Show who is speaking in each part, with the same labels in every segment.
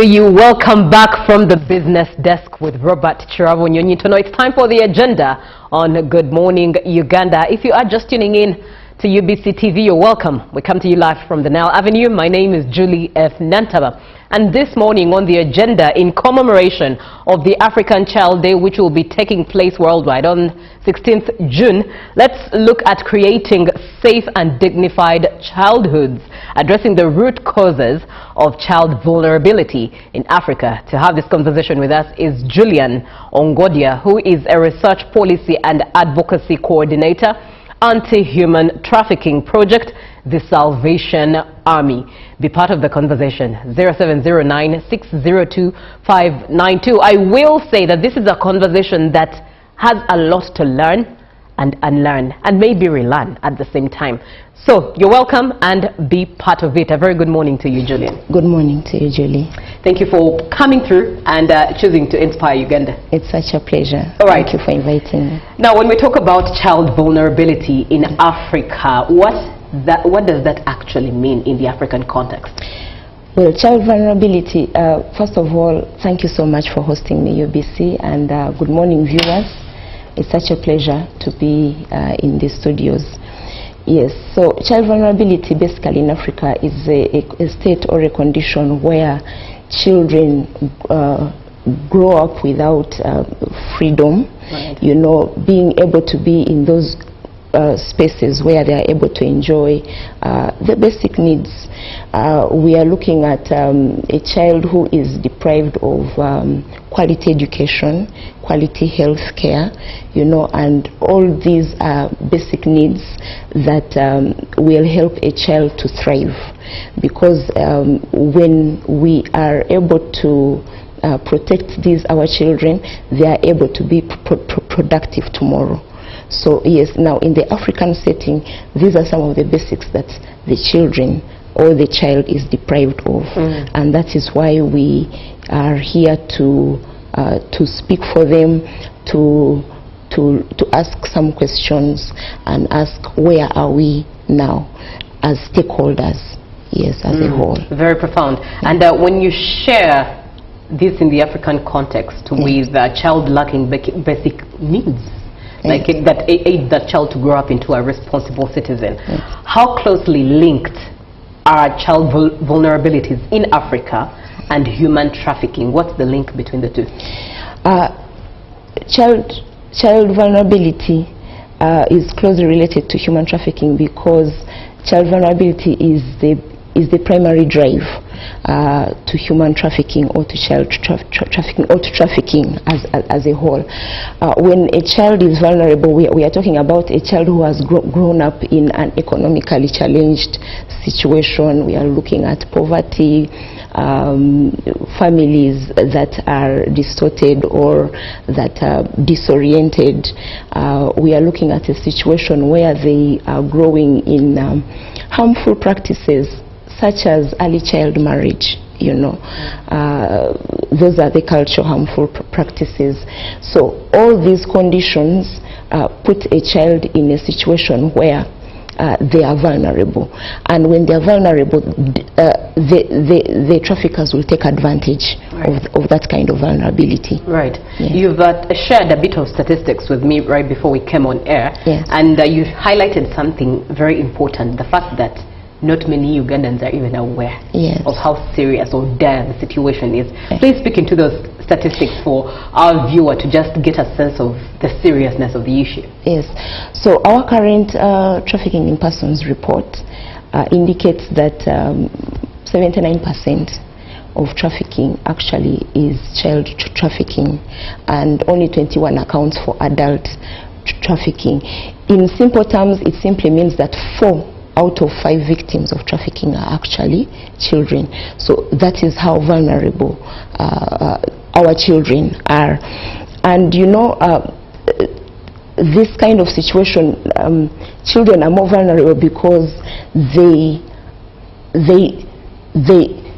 Speaker 1: You welcome back from the business desk with Robert Chirabo-Nyonyi. Tonight it's time for the agenda on Good Morning Uganda. If you are just tuning in to UBC TV, you're welcome. We come to you live from the Nile Avenue. My name is Julie F. Nantaba. And this morning on the agenda, in commemoration of the African Child Day, which will be taking place worldwide on 16th June, let's look at creating safe and dignified childhoods, addressing the root causes of child vulnerability in Africa. To have this conversation with us is Julian Ongodia, who is a research policy and advocacy coordinator, Anti-Human Trafficking Project, the Salvation Army. Be part of the conversation. 0709-602-592. I will say that this is a conversation that has a lot to learn and unlearn and maybe relearn at the same time. So you're welcome and be part of it. A very good morning to you, Julian.
Speaker 2: Good morning to you, Julie.
Speaker 1: Thank you for coming through and choosing to inspire Uganda.
Speaker 2: It's such a pleasure.
Speaker 1: All right.
Speaker 2: Thank you for inviting me.
Speaker 1: Now, when we talk about child vulnerability in Africa, what does that actually mean in the African context?
Speaker 2: Well, child vulnerability, first of all, thank you so much for hosting me, UBC, and good morning, viewers. It's such a pleasure to be in the studios. Yes, so child vulnerability basically in Africa is a state or a condition where children grow up without freedom, right. You know, being able to be in those spaces where they are able to enjoy the basic needs. We are looking at a child who is deprived of quality education, quality health care, you know, and all these are basic needs that will help a child to thrive. Because when we are able to protect our children, they are able to be productive tomorrow. So yes, now in the African setting, these are some of the basics that the children or the child is deprived of, and that is why we are here to speak for them, to ask some questions and ask where are we now as stakeholders, yes, as a whole. Very profound.
Speaker 1: And when you share this in the African context with child lacking basic needs, like that aid that child to grow up into a responsible citizen. How closely linked are child vulnerabilities in Africa and human trafficking? What's the link between the two?
Speaker 2: Child vulnerability is closely related to human trafficking because child vulnerability is the primary drive to human trafficking or to child trafficking or to trafficking as a whole. When a child is vulnerable, we are talking about a child who has grown up in an economically challenged situation. We are looking at poverty, families that are distorted or that are disoriented. We are looking at a situation where they are growing in harmful practices such as early child marriage, you know. Those are the cultural harmful practices. So all these conditions put a child in a situation where they are vulnerable, and when they are vulnerable, the traffickers will take advantage of that kind of vulnerability.
Speaker 1: Right.
Speaker 2: Yes.
Speaker 1: You've shared a bit of statistics with me right before we came on air,
Speaker 2: yes.
Speaker 1: And you highlighted something very important, the fact that not many Ugandans are even aware of how serious or dire the situation is. Please speak into those statistics for our viewer to just get a sense of the seriousness of the issue.
Speaker 2: Yes. So our current trafficking in persons report indicates that 79% of trafficking actually is child trafficking, and only 21 accounts for adult trafficking. In simple terms, it simply means that 4 out of 5 victims of trafficking are actually children. So that is how vulnerable our children are. And you know, this kind of situation, children are more vulnerable because they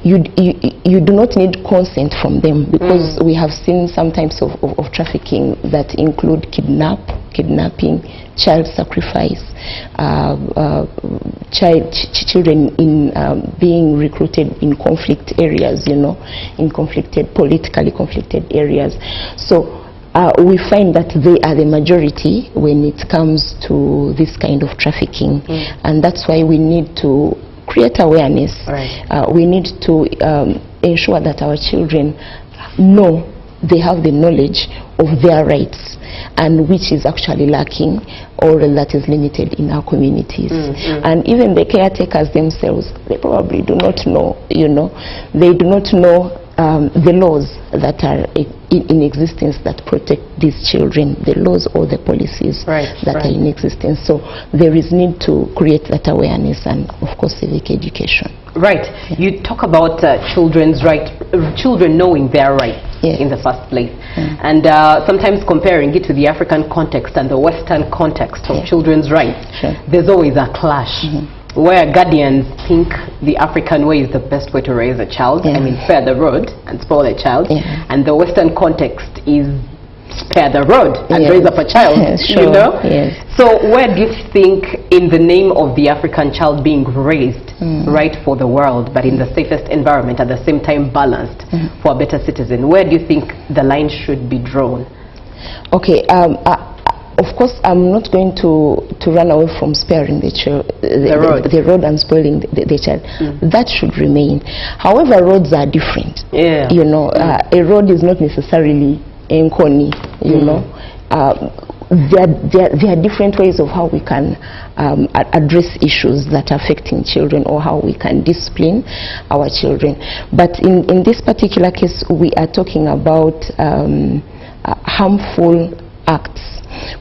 Speaker 2: you do not need consent from them, because we have seen some types of trafficking that include kidnapping, child sacrifice, children in being recruited in conflict areas, in politically conflicted areas. So we find that they are the majority when it comes to this kind of trafficking, and that's why we need to create awareness. Right. We need to ensure that our children know they have the knowledge of their rights, and which is actually lacking or that is limited in our communities. And even the caretakers themselves, they probably do not know, they do not know the laws that are in existence that protect these children, the laws or the policies that are in existence. So there is need to create that awareness and, of course, civic education. Right. Yeah.
Speaker 1: You talk about children's rights, children knowing their rights in the first place. And sometimes comparing it to the African context and the Western context of children's rights, there's always a clash. Where guardians think the African way is the best way to raise a child, I mean spare the rod and spoil a child, and the Western context is spare the rod and raise up a child, So where do you think, in the name of the African child being raised right for the world, but in the safest environment, at the same time balanced for a better citizen, where do you think the line should be drawn?
Speaker 2: Okay, of course, I'm not going to run away from sparing the road and spoiling the child. That should remain. However, roads are different. A road is not necessarily enkoni. There are different ways of how we can address issues that are affecting children, or how we can discipline our children. But in this particular case, we are talking about harmful acts.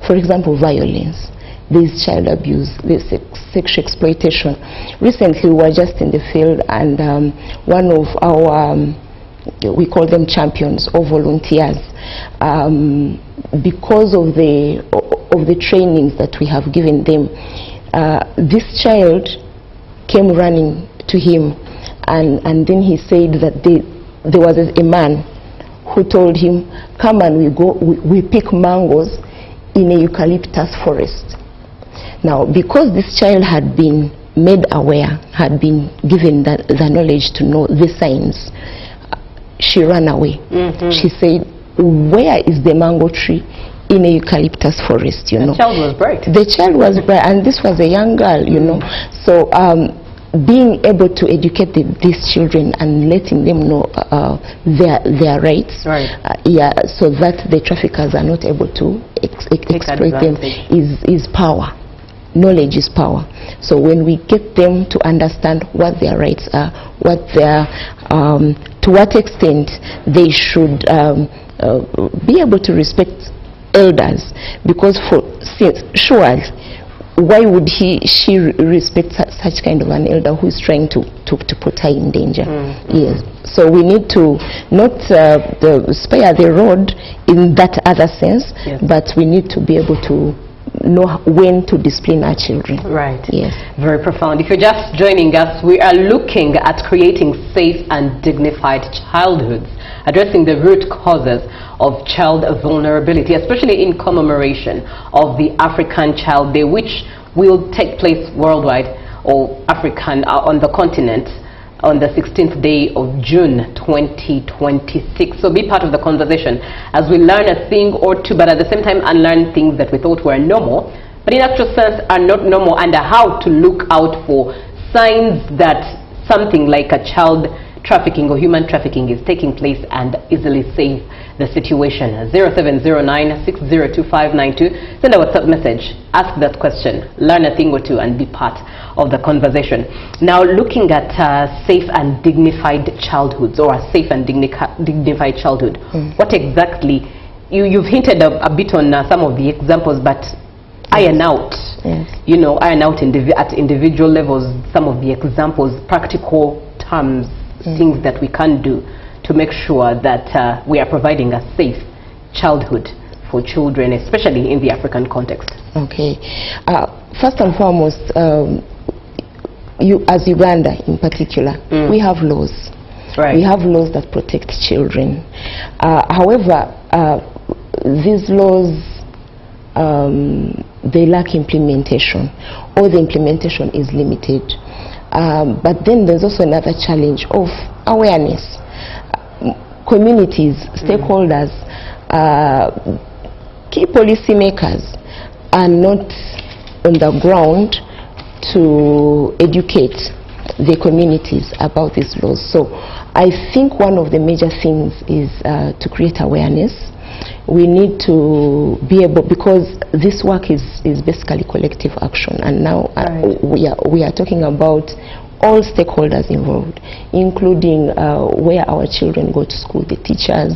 Speaker 2: For example, violence, there's child abuse, there's sexual exploitation. Recently, we were just in the field, and one of our, we call them champions or volunteers, because of the trainings that we have given them, this child came running to him, and then he said that there was a man who told him, come and we pick mangoes in a eucalyptus forest. Now, because this child had been made aware, had been given the knowledge to know the signs, she ran away. She said, where is the mango tree in a eucalyptus forest? The
Speaker 1: child was bright.
Speaker 2: The child was bright, and this was a young girl, So being able to educate these children and letting them know their rights, so that the traffickers are not able to exploit them, is power. Knowledge is power. So when we get them to understand what their rights are, to what extent they should be able to respect elders, because sure, why would she respect such kind of an elder who is trying to put her in danger? Yes. So we need to not spare the road in that other sense, but we need to be able to know when to discipline our children.
Speaker 1: Right.
Speaker 2: Yes.
Speaker 1: Very profound. If you're just joining us, we are looking at creating safe and dignified childhoods, addressing the root causes of child vulnerability, especially in commemoration of the African Child Day, which will take place worldwide, or African on the continent, on the 16th day of June 2026. So be part of the conversation as we learn a thing or two, but at the same time unlearn things that we thought were normal, but in actual sense are not normal, and how to look out for signs that something like a child trafficking or human trafficking is taking place, and easily save the situation. 0709-602592. Send a WhatsApp message, ask that question, learn a thing or two, and be part of the conversation. Now, looking at safe and dignified childhoods, or a safe and dignified childhood, what exactly, you've hinted a bit on some of the examples, but iron out, iron out at individual levels some of the examples, practical terms, things that we can do to make sure that we are providing a safe childhood for children, especially in the African context.
Speaker 2: Okay. First and foremost, as Uganda in particular, we have laws.
Speaker 1: Right.
Speaker 2: We have laws that protect children. However, these laws, they lack implementation, or the implementation is limited. But then there's also another challenge of awareness. Communities, stakeholders, key policymakers are not on the ground to educate the communities about these laws. So I think one of the major things is to create awareness. We need to be able, because this work is basically collective action, and now we are talking about all stakeholders involved, including where our children go to school, the teachers,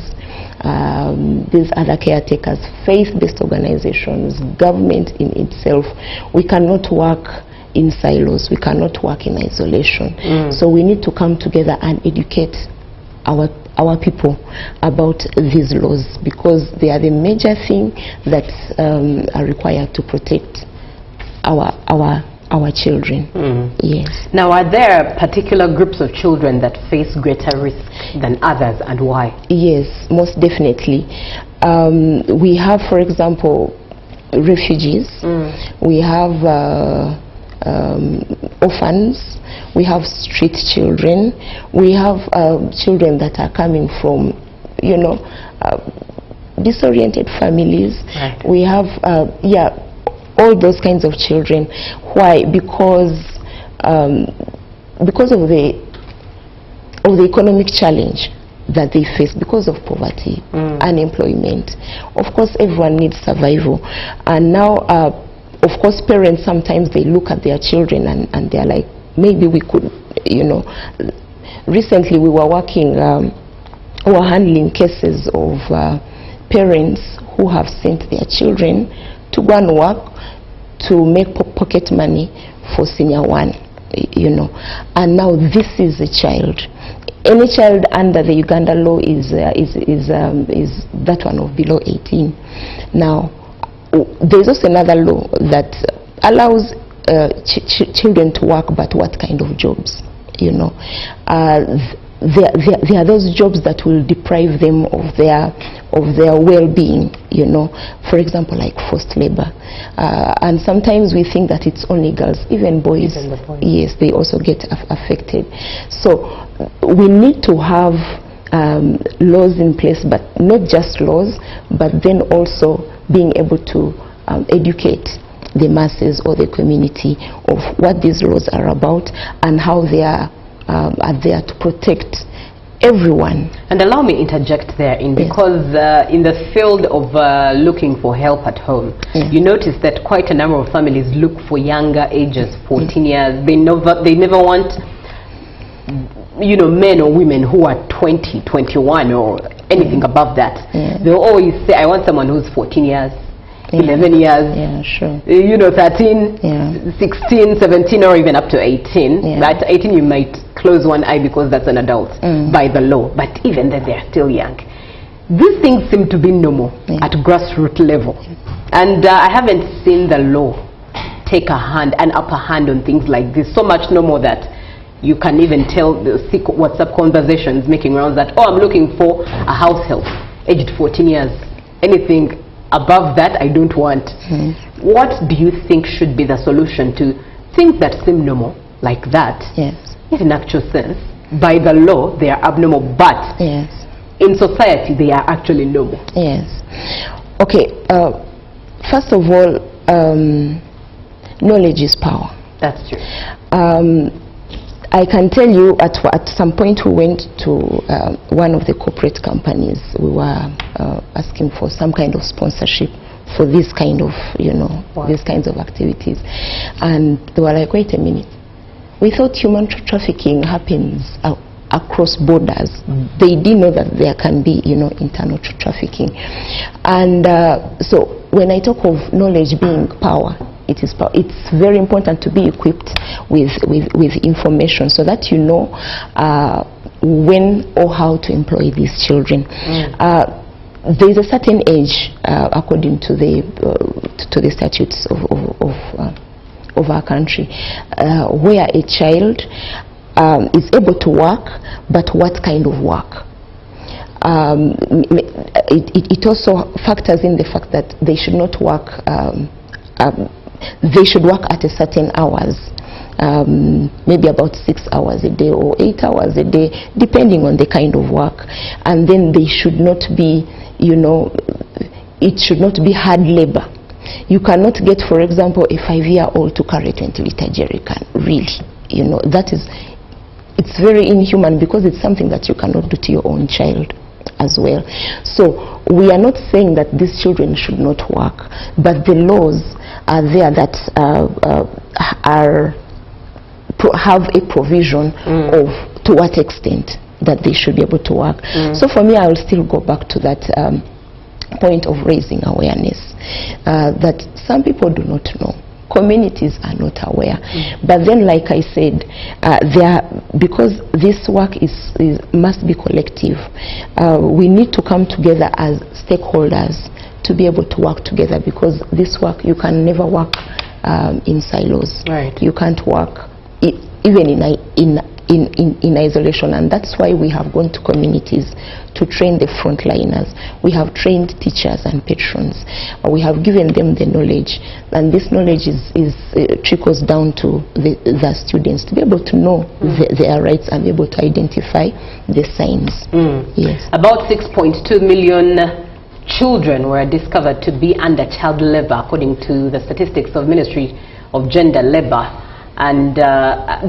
Speaker 2: these other caretakers, faith-based organizations, government in itself. We cannot work in silos, we cannot work in isolation. So we need to come together and educate our people about these laws, because they are the major thing that are required to protect our children. Yes.
Speaker 1: Now, are there particular groups of children that face greater risk than others, and why?
Speaker 2: Yes, most definitely. We have, for example, refugees. We have orphans. We have street children. We have children that are coming from, you know, disoriented families. Right. We have, all those kinds of children. Why? Because of the economic challenge that they face, because of poverty, unemployment. Of course, everyone needs survival, and now, of course, parents sometimes they look at their children and they're like, maybe we could, you know. Recently, we were working, we were handling cases of parents who have sent their children to go and work to make pocket money for senior one, you know. And now this is a child. Any child under the Uganda law is that one of below 18. Now, there's also another law that allows children to work, but what kind of jobs, you know? There are those jobs that will deprive them of their well-being, you know, for example, like forced labor. And sometimes we think that it's only girls, even boys, yes, they also get affected. So we need to have laws in place, but not just laws, but then also being able to educate the masses or the community of what these laws are about and how they are there to protect everyone. And
Speaker 1: allow me interject there, because in the field of looking for help at home, you notice that quite a number of families look for younger ages, 14 years. They never want, you know, men or women who are 20, 21 or anything above that. They'll always say, I want someone who's 14 years. 11 years, you know, 13, 16, 17, or even up to 18. But 18 you might close one eye because that's an adult by the law, but even then they're still young. These things seem to be normal at grassroots level, and I haven't seen the law take an upper hand on things like this. So much normal that you can even tell the WhatsApp conversations making rounds that, oh, I'm looking for a house help aged 14 years. Anything above that I don't want. What do you think should be the solution to things that seem normal like that? Yet in actual sense, by the law they are abnormal, but in society they are actually normal.
Speaker 2: Okay, first of all, knowledge is power.
Speaker 1: That's true.
Speaker 2: I can tell you at some point we went to one of the corporate companies. We were asking for some kind of sponsorship for this kind of, you know, these kinds of activities. And they were like, wait a minute. We thought human trafficking happens across borders. They didn't know that there can be, you know, internal trafficking. And so when I talk of knowledge being power, it's very important to be equipped with information so that you know when or how to employ these children. There is a certain age, according to the statutes of our country, where a child is able to work, but what kind of work? It also factors in the fact that they should not work, they should work at a certain hours, maybe about 6 hours a day or 8 hours a day, depending on the kind of work. And then they should not be, you know, it should not be hard labor. You cannot get, for example, a 5-year-old to carry a 20-liter jerrycan, really. You know, that is, it's very inhuman, because it's something that you cannot do to your own child as well. So we are not saying that these children should not work, but the laws are there that have a provision of to what extent that they should be able to work. So for me, I will still go back to that point of raising awareness, that some people do not know. Communities are not aware. But then, like I said, because this work must be collective, we need to come together as stakeholders to be able to work together, because this work, you can never work in silos. Right. You can't work even in isolation, and that's why we have gone to communities to train the frontliners. We have trained teachers and patrons. We have given them the knowledge, and this knowledge trickles down to the students to be able to know their rights and be able to identify the signs. Yes. About
Speaker 1: 6.2 million children were discovered to be under child labor, according to the statistics of Ministry of Gender, Labor, and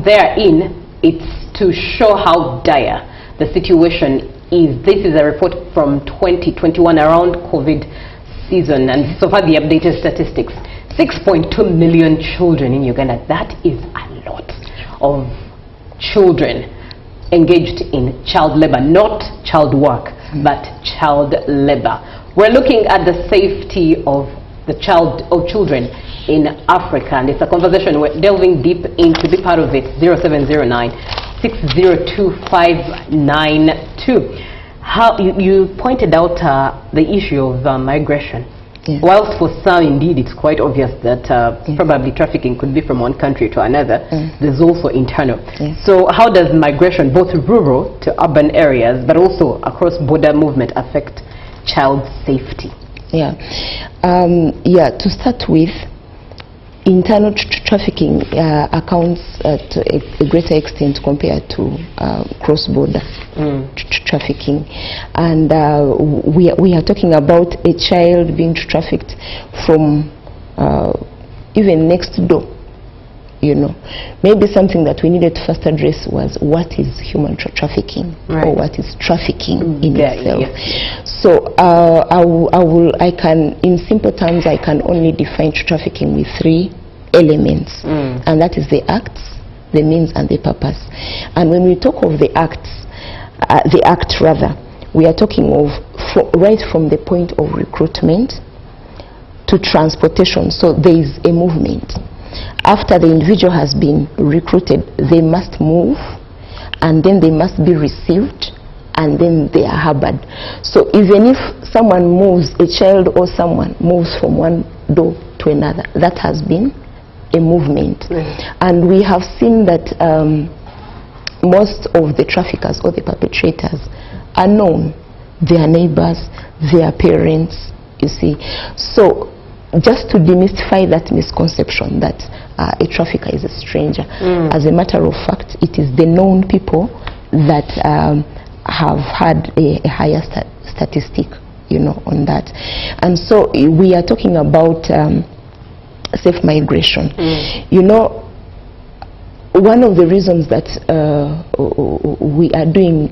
Speaker 1: therein it's to show how dire the situation is. This is a report from 2021 around COVID season, and so far the updated statistics. 6.2 million children in Uganda. That is a lot of children engaged in child labor, not child work, but child labor. We're looking at the safety of children in Africa, and it's a conversation we're delving deep into. Be part of it. 0709-602-592. How you pointed out the issue of migration. Yes. Whilst for some, indeed, it's quite obvious that probably trafficking could be from one country to another, there's also internal. Yes. So how does migration, both rural to urban areas, but also across border movement, affect child safety?
Speaker 2: Yeah, to start with, internal trafficking accounts to a greater extent compared to cross-border trafficking, and we are talking about a child being trafficked from even next door. You know, maybe something that we needed to first address was what is human trafficking, or what is trafficking in itself. Yeah. So I can, in simple terms, I can only define trafficking with 3 elements, and that is the acts, the means, and the purpose. And when we talk of the acts, we are talking of right from the point of recruitment to transportation. So there is a movement. After the individual has been recruited, they must move, and then they must be received, and then they are harbored. So even if someone moves, a child or someone moves from one door to another, that has been a movement. And we have seen that most of the traffickers or the perpetrators are known, their neighbors, their parents, you see. So just to demystify that misconception that a trafficker is a stranger, as a matter of fact, it is the known people that have had a higher statistic, you know, on that. And so we are talking about safe migration. You know, one of the reasons that we are doing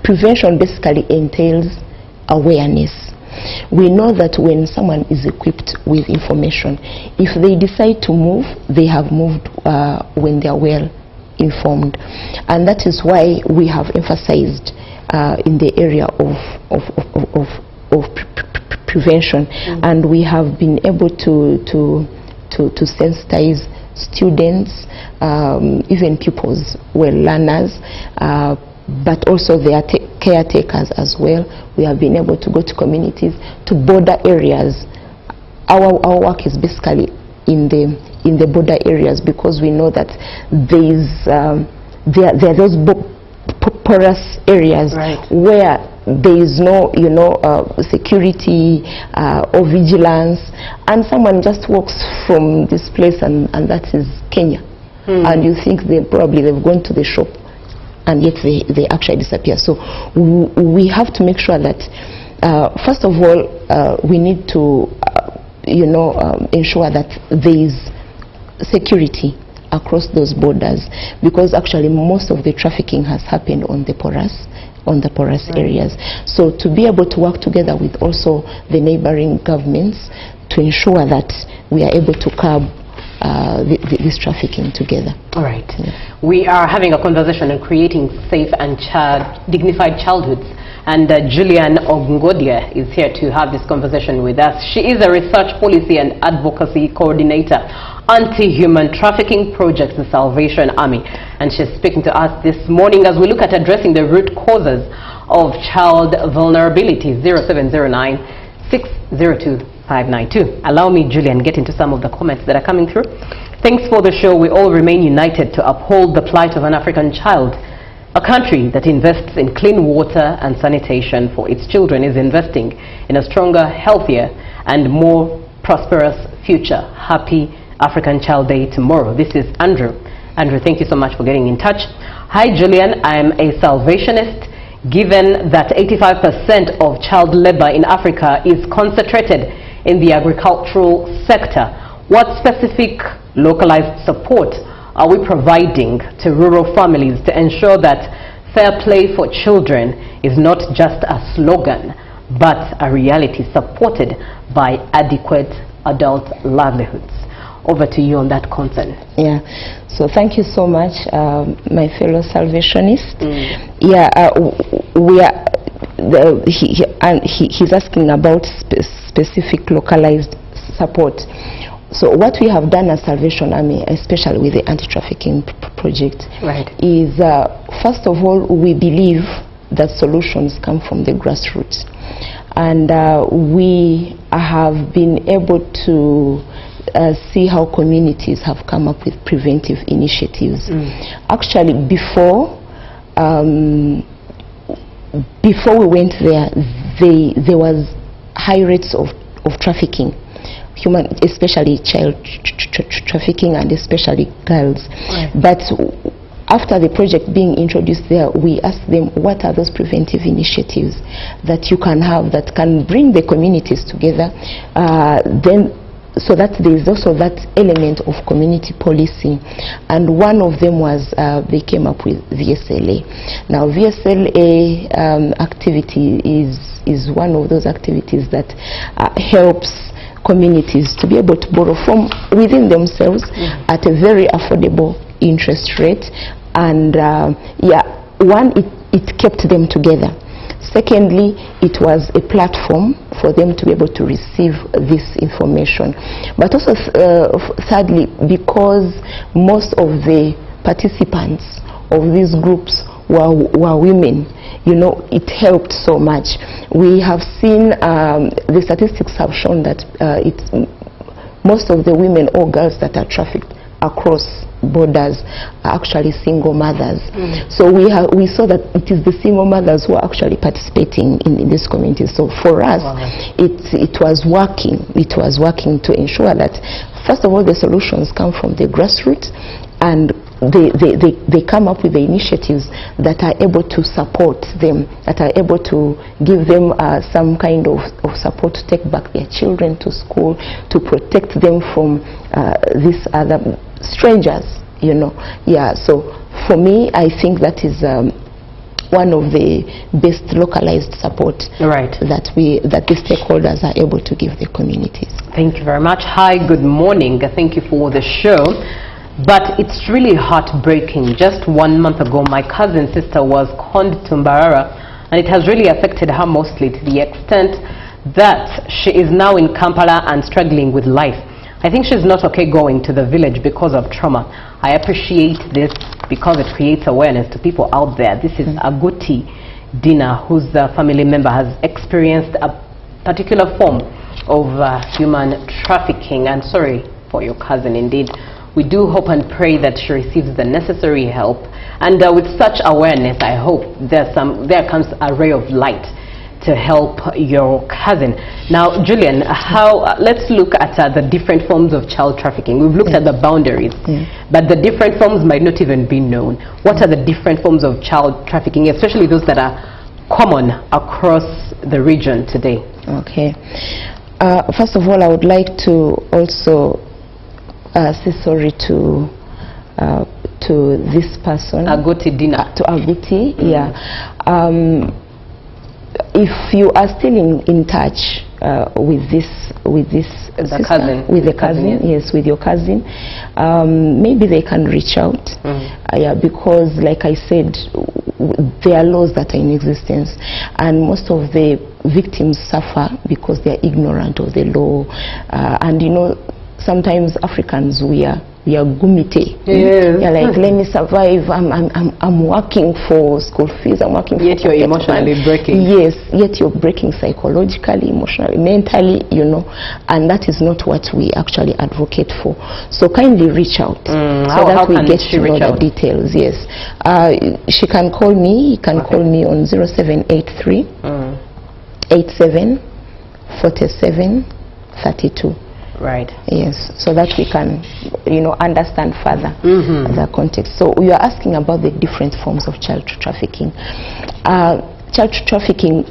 Speaker 2: prevention basically entails awareness. We know that when someone is equipped with information, if they decide to move, they have moved when they are well informed. And that is why we have emphasized in the area of prevention, and we have been able to sensitize students, even pupils, well, learners, but also their caretakers as well. We have been able to go to communities, to border areas. Our work is basically in the border areas, because we know that there are those porous areas where there is no, security or vigilance, and someone just walks from this place and that is Kenya. And you think they've gone to the shop, and yet they actually disappear. So we have to make sure that first of all we need to ensure that there is security across those borders, because actually most of the trafficking has happened on the porous areas. So to be able to work together with also the neighboring governments to ensure that we are able to curb this trafficking together.
Speaker 1: All right. We are having a conversation on creating safe and dignified childhoods. And Julian Ogungodia is here to have this conversation with us. She is a research policy and advocacy coordinator, anti-human trafficking projects, the Salvation Army. And she's speaking to us this morning as we look at addressing the root causes of child vulnerability. 0709 602 592. Allow me, Julian, get into some of the comments that are coming through. Thanks for the show. We all remain united to uphold the plight of an African child. A country that invests in clean water and sanitation for its children is investing in a stronger, healthier, and more prosperous future. Happy African Child Day tomorrow. This is Andrew. Andrew, thank you so much for getting in touch. Hi, Julian. I'm a salvationist. Given that 85% of child labor in Africa is concentrated in the agricultural sector, what specific localized support are we providing to rural families to ensure that fair play for children is not just a slogan, but a reality supported by adequate adult livelihoods? Over to you on that concern.
Speaker 2: Yeah, so thank you so much, my fellow salvationist. Yeah, we are. He's asking about specific localized support. So what we have done as Salvation Army, especially with the anti-trafficking project, is first of all, we believe that solutions come from the grassroots, and we have been able to see how communities have come up with preventive initiatives. Actually, before we went there, there was high rates of trafficking, especially child trafficking, and especially girls. But after the project being introduced there, we asked them, what are those preventive initiatives that you can have that can bring the communities together, so that there is also that element of community policing. And one of them was they came up with VSLA. Now VSLA activity is one of those activities that helps communities to be able to borrow from within themselves at a very affordable interest rate. And it kept them together. Secondly, it was a platform for them to be able to receive this information. But also, thirdly, because most of the participants of these groups were women, it helped so much. We have seen, the statistics have shown that most of the women or girls that are trafficked across borders are actually single mothers. So we saw that it is the single mothers who are actually participating in this community. So for us, it was working to ensure that, first of all, the solutions come from the grassroots, and they come up with the initiatives that are able to support them, that are able to give them some kind of support to take back their children to school, to protect them from these other strangers, So for me, I think that is one of the best localized support that the stakeholders are able to give the communities. Thank you very much.
Speaker 1: Hi, good morning. Thank you for the show. But it's really heartbreaking. Just 1 month ago, my cousin's sister was conned to Mbarara, and it has really affected her mostly to the extent that she is now in Kampala and struggling with life. I think she's not okay going to the village because of trauma. I appreciate this because it creates awareness to people out there. This is Aguti Dina, whose family member has experienced a particular form of human trafficking. And sorry for your cousin indeed. We do hope and pray that she receives the necessary help. And with such awareness, I hope there comes a ray of light to help your cousin. Now, Julian, let's look at the different forms of child trafficking. We've looked at the boundaries, but the different forms might not even be known. What are the different forms of child trafficking, especially those that are common across the region today?
Speaker 2: Okay. First of all, I would like to also say sorry to this person.
Speaker 1: Agoti Dina.
Speaker 2: To Agoti, yeah. If you are still in touch with the cousin, yes, with your cousin, maybe they can reach out, yeah, because like I said, there are laws that are in existence, and most of the victims suffer because they are ignorant of the law, and you know, sometimes Africans, we are gumite.
Speaker 1: Yes.
Speaker 2: Yeah, like, let me survive. I'm working for school fees. I'm working.
Speaker 1: Yet you're emotionally breaking.
Speaker 2: Yes, yet you're breaking psychologically, emotionally, mentally. You know, and that is not what we actually advocate for. So kindly reach out so that we get to know the details. Yes, she can call me. You can call me on 0783 87 47 32.
Speaker 1: Right.
Speaker 2: Yes, so that we can, you know, understand further the context. So we are asking about the different forms of child trafficking. Child trafficking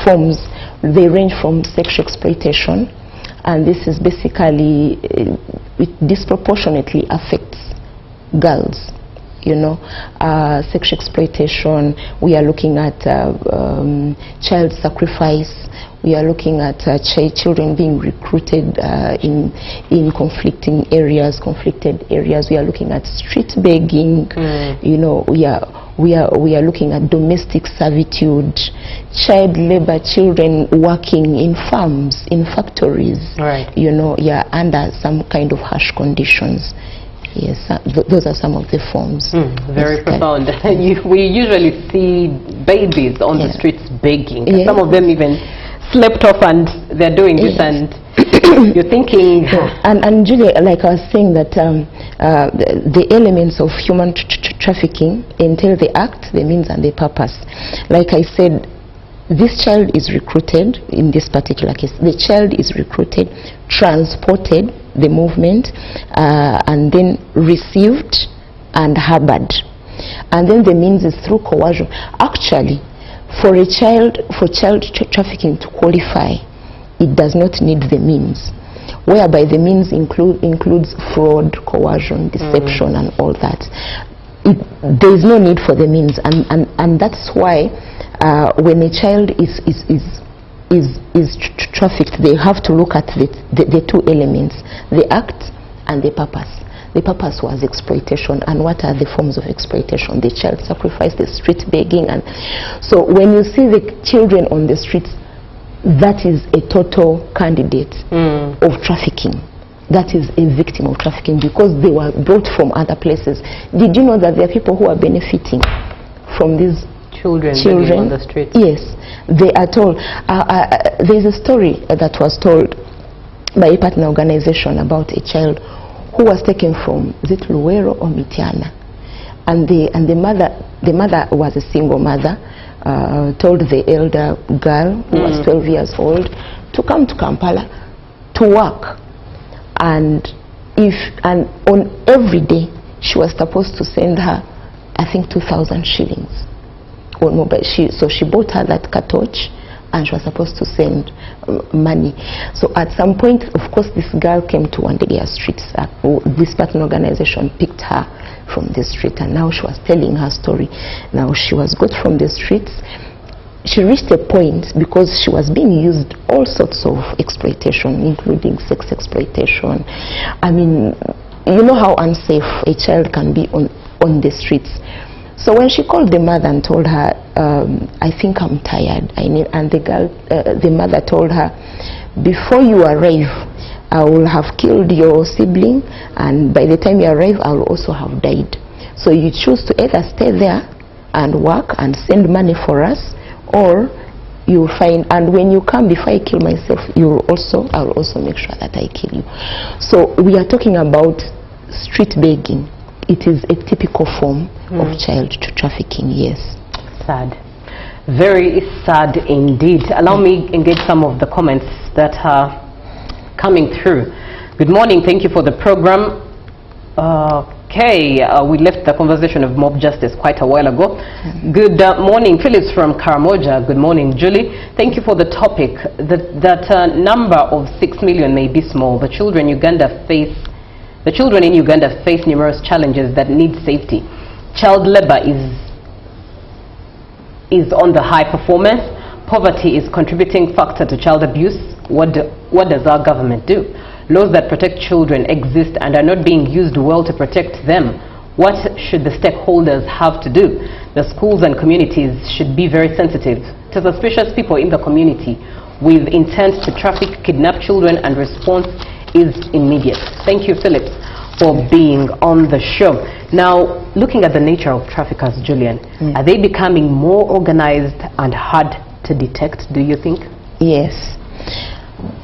Speaker 2: forms, they range from sexual exploitation, and this is basically, it disproportionately affects girls. You know, sexual exploitation, we are looking at child sacrifice, we are looking at children being recruited in conflicted areas. We are looking at street begging. You know, we are looking at domestic servitude, child labor, children working in farms, in factories. Right. You know, yeah, under some kind of harsh conditions. Yes, those are some of the forms.
Speaker 1: Very profound. We usually see babies on the streets begging. Yeah. Some of them even slept off and they're doing this, and you're thinking... And Julia, like I was saying, that the elements of human trafficking entail the act, the means and the purpose. Like I said, this child is recruited, in this particular case, the child is recruited, transported, the movement, and then received and harbored. And then the means is through coercion. Actually, for child trafficking to qualify, it does not need the means, whereby the means includes fraud, coercion, deception, and all that. There is no need for the means, and that's why when a child is trafficked, they have to look at the two elements, the act and the purpose. The purpose was exploitation, and what are the forms of exploitation? The child sacrifice, the street begging. And so when you see the children on the streets, that is a total candidate of trafficking. That is a victim of trafficking, because they were brought from other places. Did you know that there are people who are benefiting from these children on the streets? Yes, they are told. There's a story that was told by a partner organization about a child who was taken from, is it Luero or Mitiana? And the mother was a single mother, told the elder girl, who was 12 years old, to come to Kampala to work. And on every day she was supposed to send her, I think, 2,000 shillings. So she bought her that cartouche, and she was supposed to send money. So at some point, of course, this girl came to Wandegea streets. This partner organization picked her from the street, and now she was telling her story. Now she was got from the streets. She reached a point, because she was being used all sorts of exploitation, including sex exploitation. I mean, you know how unsafe a child can be on the streets. So when she called the mother and told her, I think I'm tired, and the mother told her, before you arrive, I will have killed your sibling, and by the time you arrive, I will also have died. So you choose to either stay there and work and send money for us, or you will find, and when you come, before I kill myself, I will also make sure that I kill you. So we are talking about
Speaker 2: street begging. It is a typical form of child trafficking, yes.
Speaker 1: Sad. Very sad indeed. Allow me engage some of the comments that are coming through. Good morning. Thank you for the program. We left the conversation of mob justice quite a while ago. Good morning. Phillips from Karamoja. Good morning, Julie. Thank you for the topic. That number of 6 million may be small. The children in Uganda face numerous challenges that need safety. Child labor is on the high performance. Poverty is contributing factor to child abuse. What does our government do? Laws that protect children exist and are not being used well to protect them. What should the stakeholders have to do? The schools and communities should be very sensitive to suspicious people in the community with intent to traffic, kidnap children, and response is immediate. Thank you, Phillips, for being on the show. Now, looking at the nature of traffickers, Julian, are they becoming more organized and hard to detect, do you think?
Speaker 2: Yes.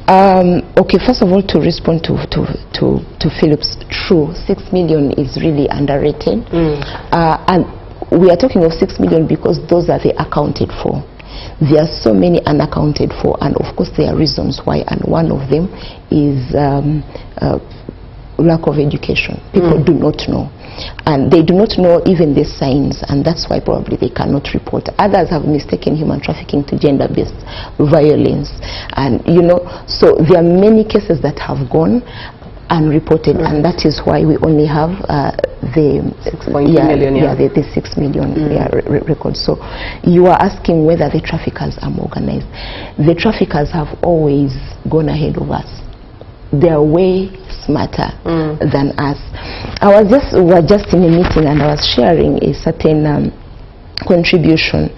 Speaker 2: Okay, first of all, to respond to Phillips, true, 6 million is really underrated. And we are talking of 6 million because those are the accounted for. There are so many unaccounted for, and of course there are reasons why, and one of them is lack of education. People do not know, and they do not know even the signs, and that's why probably they cannot report. Others have mistaken human trafficking to gender-based violence, and you know, so there are many cases that have gone unreported, and that is why we only have the 6 million record. So you are asking whether the traffickers are organized. The traffickers have always gone ahead of us. They are way smarter than us. We were just in a meeting and I was sharing a certain contribution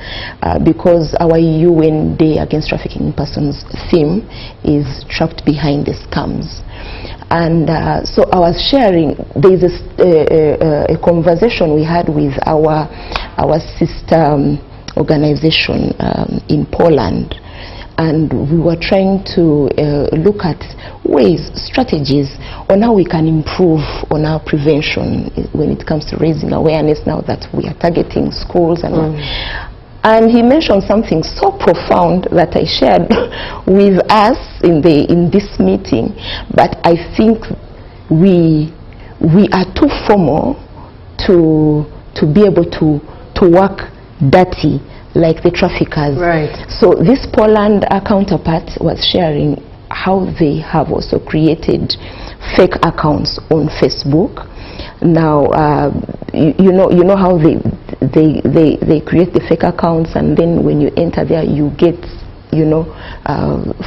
Speaker 2: because our UN Day Against Trafficking in Persons theme is trapped behind the scams. And so I was sharing, there is a conversation we had with our sister organization in Poland, and we were trying to look at ways, strategies on how we can improve on our prevention when it comes to raising awareness now that we are targeting schools and all. And he mentioned something so profound that I shared with us in this meeting, but I think we are too formal to be able to work dirty like the traffickers. Right. So this Poland counterpart was sharing how they have also created fake accounts on Facebook. Now you know how they create the fake accounts, and then when you enter there you get, you know,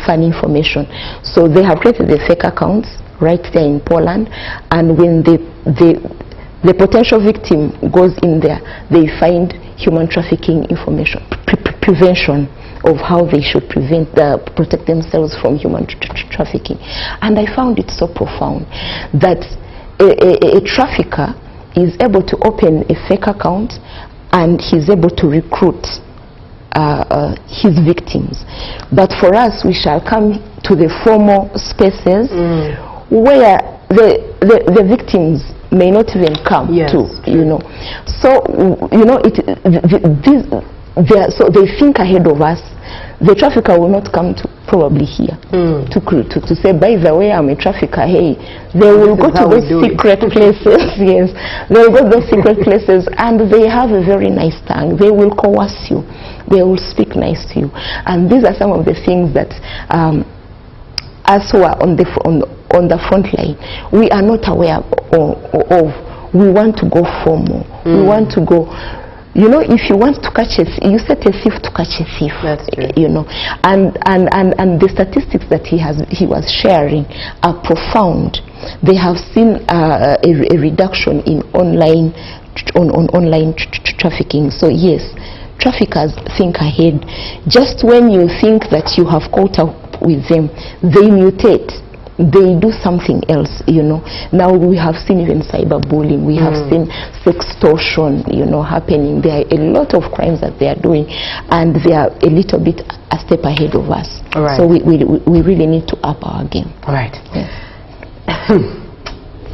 Speaker 2: fun information. So they have created the fake accounts right there in Poland, and when the potential victim goes in there, they find human trafficking information, prevention of how they should protect themselves from human trafficking. And I found it so profound that a trafficker is able to open a fake account and he's able to recruit his victims. But for us, we shall come to the formal spaces where the victims may not even come to, you know. So, you know, so they think ahead of us. The trafficker will not come to probably here to say, by the way, I'm a trafficker. Hey, they will go to those secret places. Yes, they will go to those secret places, and they have a very nice tongue. They will coerce you. They will speak nice to you. And these are some of the things that us who are on the front line, we are not aware of. We want to go formal. We want to go. You know, if you want to catch a thief, you set a thief to catch a thief. That's true. You know, and the statistics that he was sharing are profound. They have seen a reduction in online trafficking. So yes, traffickers think ahead. Just when you think that you have caught up with them, they mutate. They do something else, you know. Now we have seen even cyberbullying, we have seen sextortion, you know, happening. There are a lot of crimes that they are doing, and they are a little bit a step ahead of us. Right. So we really need to up our game.
Speaker 1: Right.
Speaker 2: Yes.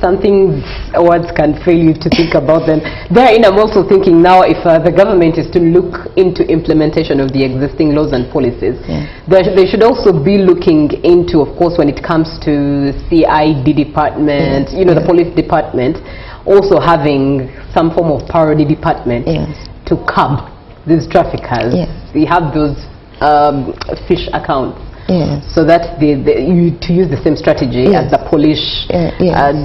Speaker 1: words can fail you to think about them. Therein, I'm also thinking now, if the government is to look into implementation of the existing laws and policies, they should also be looking into, of course, when it comes to CID department, you know, the police department, also having some form of parody department to curb these traffickers. We have those fish accounts. So that to use the same strategy as the Polish,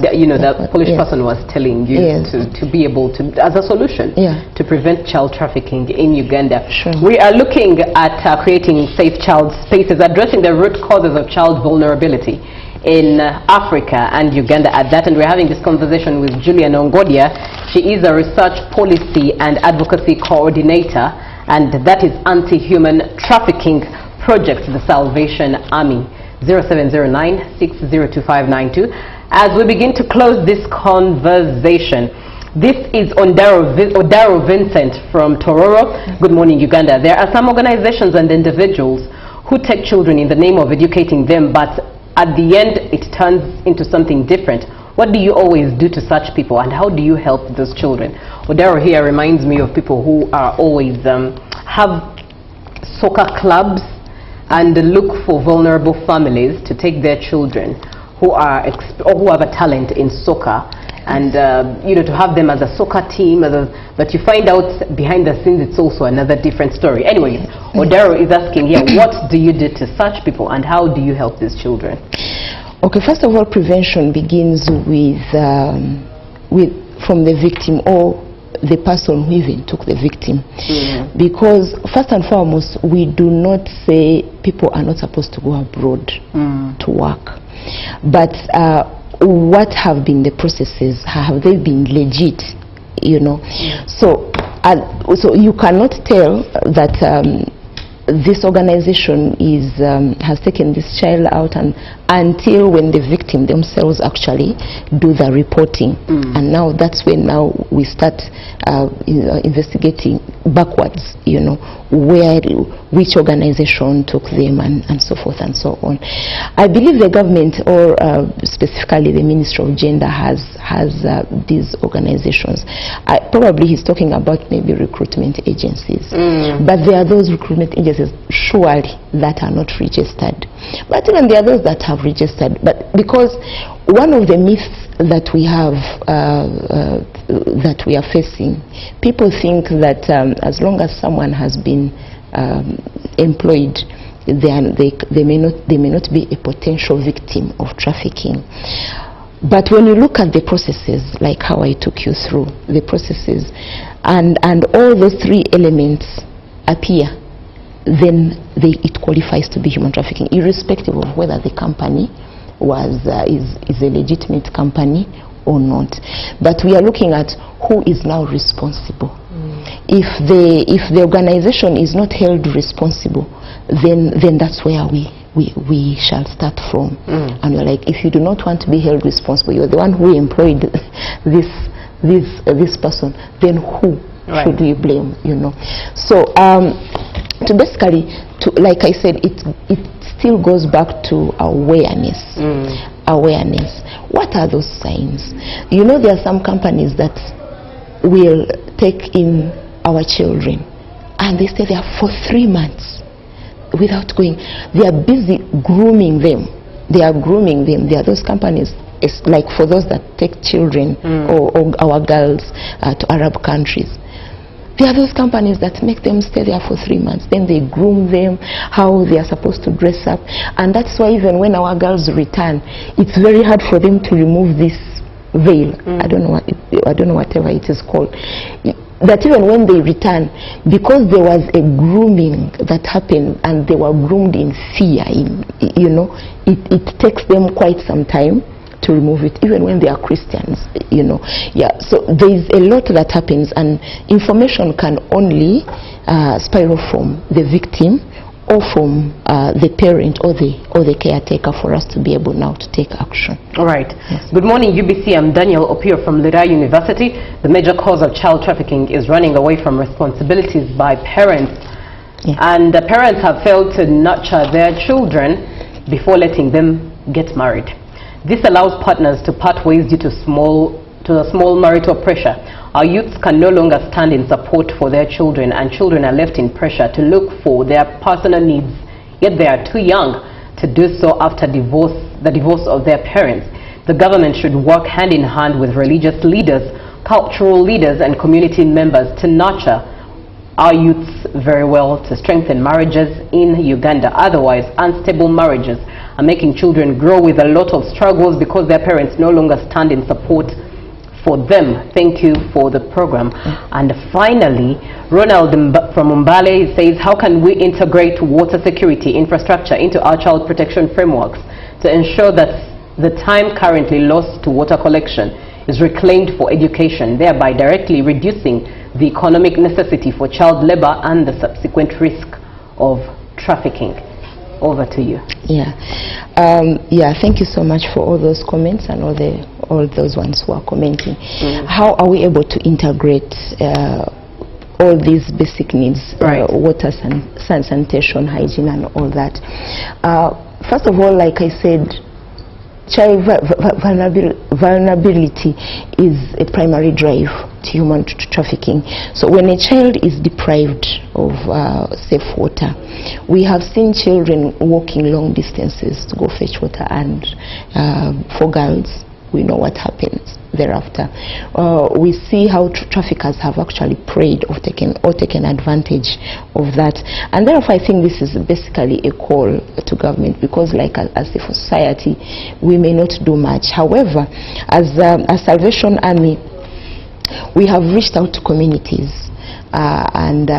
Speaker 1: you know, the Polish person was telling you to be able to, as a solution to prevent child trafficking in Uganda. We are looking at creating safe child spaces, addressing the root causes of child vulnerability in Africa and Uganda at that, and we're having this conversation with Julia Nongodia. She is a research policy and advocacy coordinator, and that is anti-human trafficking project, the Salvation Army. 0709-602592. As we begin to close this conversation, this is Odaro Vincent from Tororo. Good morning, Uganda. There are some organizations and individuals who take children in the name of educating them, but at the end it turns into something different. What do you always do to such people, and how do you help those children? Odaro here reminds me of people who are always have soccer clubs and look for vulnerable families to take their children who are or who have a talent in soccer, and you know, to have them as a soccer team, but you find out behind the scenes it's also another different story. Anyway, Odaro is asking here, what do you do to such people, and how do you help these children?
Speaker 2: Okay, first of all, prevention begins from the victim or the person who even took the victim. Because first and foremost, we do not say people are not supposed to go abroad to work, but what have been the processes? Have they been legit, you know? So you cannot tell that this organization has taken this child out until when the victim themselves actually do the reporting, and now that's when we start investigating backwards, you know, which organization took them and so forth and so on. I believe the government, or specifically the Ministry of Gender, has these organizations. Probably he's talking about maybe recruitment agencies, but there are those recruitment agencies surely that are not registered, but even there are those that have registered. But because one of the myths that we have that we are facing, people think that as long as someone has been employed, they may not be a potential victim of trafficking. But when you look at the processes, like how I took you through the processes, and all those three elements appear, then it qualifies to be human trafficking, irrespective of whether the company is a legitimate company or not. But we are looking at who is now responsible. If the organization is not held responsible, then that's where we shall start from. And we're like, if you do not want to be held responsible, you're the one who employed this person, then who should we blame, you know? So to basically, like I said, it still goes back to awareness. Awareness. What are those signs? You know, there are some companies that will take in our children and they stay there for 3 months without going. They are busy grooming them. They are grooming them. There are those companies, it's like for those that take children or our girls to Arab countries. There are those companies that make them stay there for 3 months. Then they groom them, how they are supposed to dress up. And that's why even when our girls return, it's very hard for them to remove this veil. I don't know whatever it is called. That even when they return, because there was a grooming that happened and they were groomed in fear, you know, it takes them quite some time to remove it, even when they are Christians, you know. So there is a lot that happens, and information can only spiral from the victim or from the parent or the caretaker for us to be able now to take action.
Speaker 1: All right. Yes. Good morning, UBC. I'm Daniel Opio from Lira University. The major cause of child trafficking is running away from responsibilities by parents, and the parents have failed to nurture their children before letting them get married. This allows partners to part ways due to a small marital pressure. Our youths can no longer stand in support for their children, and children are left in pressure to look for their personal needs, yet they are too young to do so after the divorce of their parents. The government should work hand in hand with religious leaders, cultural leaders and community members to nurture our youths very well, to strengthen marriages in Uganda. Otherwise, unstable marriages are making children grow with a lot of struggles because their parents no longer stand in support for them. Thank you for the program. And finally, Ronald from Umbale says, how can we integrate water security infrastructure into our child protection frameworks to ensure that the time currently lost to water collection is reclaimed for education, thereby directly reducing the economic necessity for child labor and the subsequent risk of trafficking? Over to you.
Speaker 2: Thank you so much for all those comments and all those ones who are commenting. How are we able to integrate all these basic needs, water, sanitation, hygiene and all that? First of all, like I said, child vulnerability is a primary drive to human trafficking. So when a child is deprived of safe water, we have seen children walking long distances to go fetch water, and for girls, we know what happens thereafter. We see how traffickers have actually preyed or taken advantage of that, and therefore I think this is basically a call to government, because like as a society we may not do much. However, as a Salvation Army, we have reached out to communities and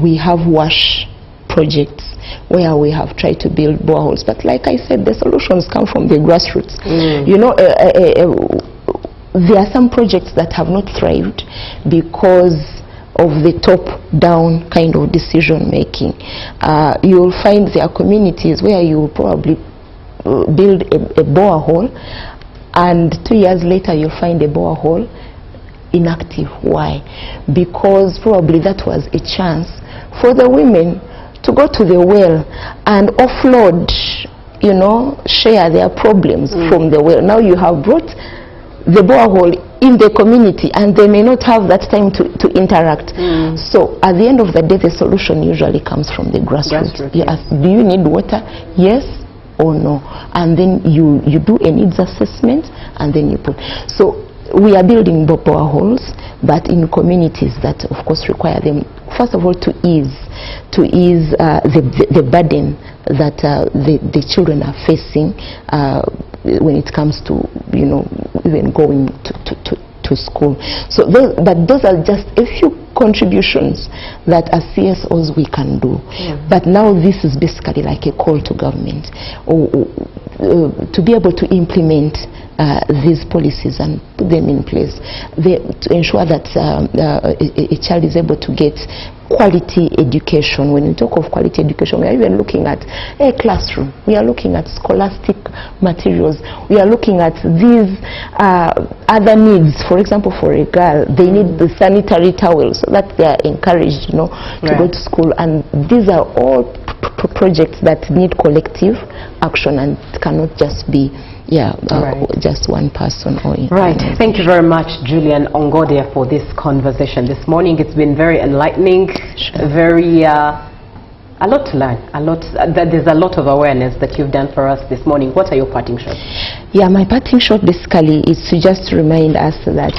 Speaker 2: we have WASH projects where we have tried to build boreholes, but like I said, the solutions come from the grassroots. You know, there are some projects that have not thrived because of the top-down kind of decision making. You'll find there are communities where you will probably build a borehole, and 2 years later you'll find a borehole inactive. Why? Because probably that was a chance for the women to go to the well and offload, you know, share their problems from the well. Now you have brought the borehole in the community and they may not have that time to interact. So at the end of the day, the solution usually comes from the grassroots. You ask, do you need water? Yes or no? And then you do a needs assessment and then you put. So we are building boreholes, but in communities that of course require them, first of all, to ease the burden that the children are facing when it comes to, you know, even going to school. So those are just a few contributions that as CSOs we can do. But now this is basically like a call to government to be able to implement these policies and put them in place to ensure that a child is able to get quality education. When we talk of quality education, we are even looking at a classroom, we are looking at scholastic materials, we are looking at these other needs. For example, for a girl, they need the sanitary towels so that they are encouraged, you know, to go to school. And these are all projects that need collective action and cannot just be just one person.
Speaker 1: Thank you very much, Julian Ongodia, for this conversation this morning. It's been very enlightening, very a lot to learn, there's a lot of awareness that you've done for us this morning. What are your parting shots?
Speaker 2: My parting shot basically is to just remind us that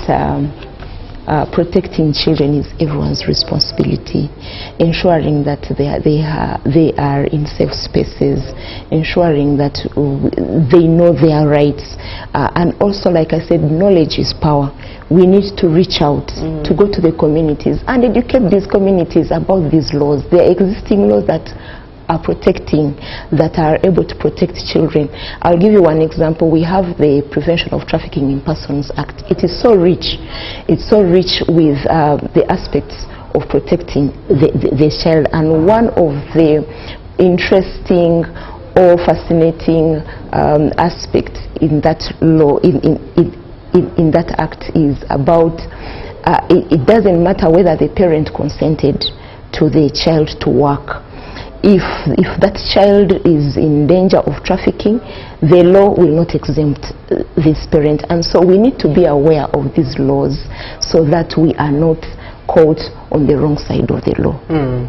Speaker 2: protecting children is everyone's responsibility. Ensuring that they are in safe spaces, ensuring that they know their rights, and also, like I said, knowledge is power. We need to reach out to go to the communities and educate these communities about these laws. There are existing laws that are protecting, that are able to protect children. I'll give you one example. We have the Prevention of Trafficking in Persons Act. It is so rich. It's so rich with the aspects of protecting the child. And one of the interesting or fascinating aspects in that law, in that act, is about it doesn't matter whether the parent consented to the child to work. if that child is in danger of trafficking, the law will not exempt this parent. And so we need to be aware of these laws so that we are not caught on the wrong side of the law.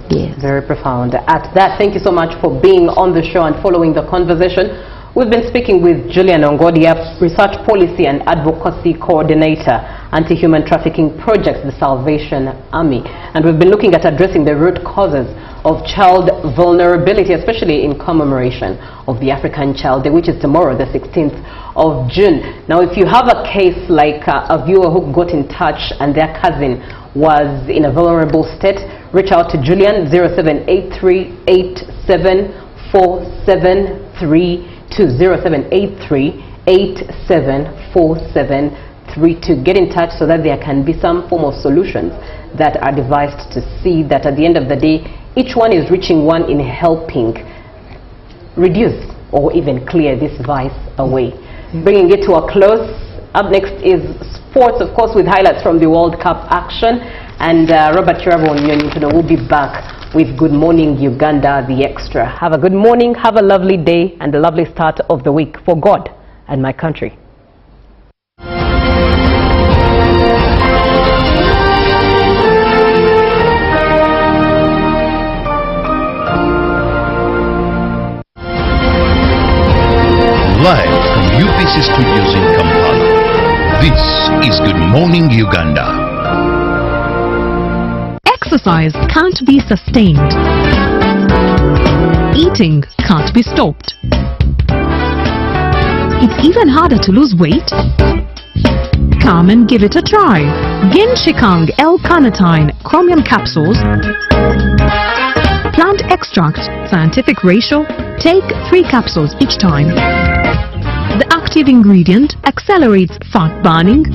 Speaker 2: Yes. Very profound. At that, thank you so much for being on the show and following the conversation. We've been speaking with Julian Ongodia, Research Policy and Advocacy Coordinator, Anti-Human Trafficking Projects, the Salvation Army. And we've been looking at addressing the root causes of child vulnerability, especially in commemoration of the African Child Day, which is tomorrow, the 16th of June. Now, if you have a case like a viewer who got in touch and their cousin was in a vulnerable state, reach out to Julian, 0783-874732, 0783-874732. Get in touch so that there can be some form of solutions that are devised to see that at the end of the day, each one is reaching one in helping reduce or even clear this vice away. Bringing it to a close, up next is sports, of course, with highlights from the World Cup action. And Robert Chirabo will be back with Good Morning Uganda, the extra. Have a good morning, have a lovely day, and a lovely start of the week for God and my country.
Speaker 3: Live from UBC Studios in Kampala, this is Good Morning Uganda.
Speaker 4: Exercise can't be sustained. Eating can't be stopped. It's even harder to lose weight. Come and give it a try. Ginshikang L-carnitine chromium capsules. Plant extract, scientific ratio. Take 3 capsules each time. The active ingredient accelerates fat burning,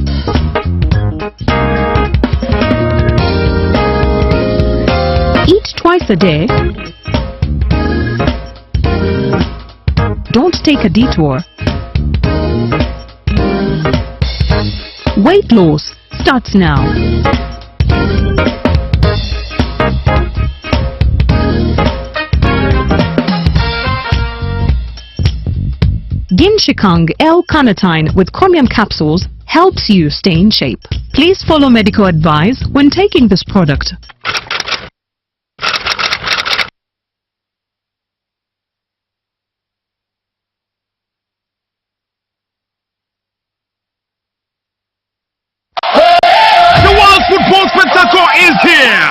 Speaker 4: eat twice a day. Don't take a detour. Weight loss starts now. Ginshikang L-carnitine with chromium capsules helps you stay in shape. Please follow medical advice when taking this product.
Speaker 5: The World Football Spectacle is here!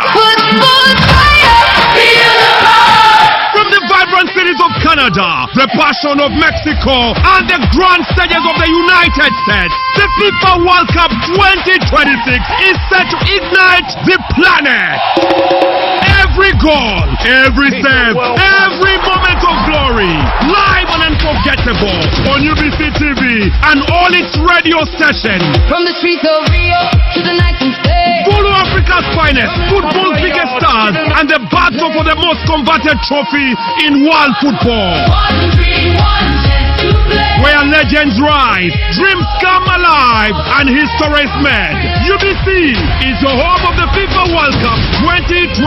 Speaker 5: From the vibrant cities of Canada, the passion of Mexico, and the grand stages of the United States, the FIFA World Cup 2026 is set to ignite the planet. Every goal, every save, every moment of glory, live and unforgettable on UBC TV and all its radio stations.
Speaker 6: From the streets of Rio to the night and day.
Speaker 5: Follow Africa's finest, football's biggest stars, and the battle for the most converted trophy in world football. Where legends rise, dreams come alive, and history is made. UBC is the home of the FIFA World Cup 2026.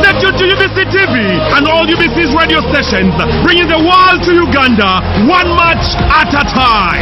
Speaker 5: Stay tuned to UBC TV and all UBC's radio stations, bringing the world to Uganda, one match at a time.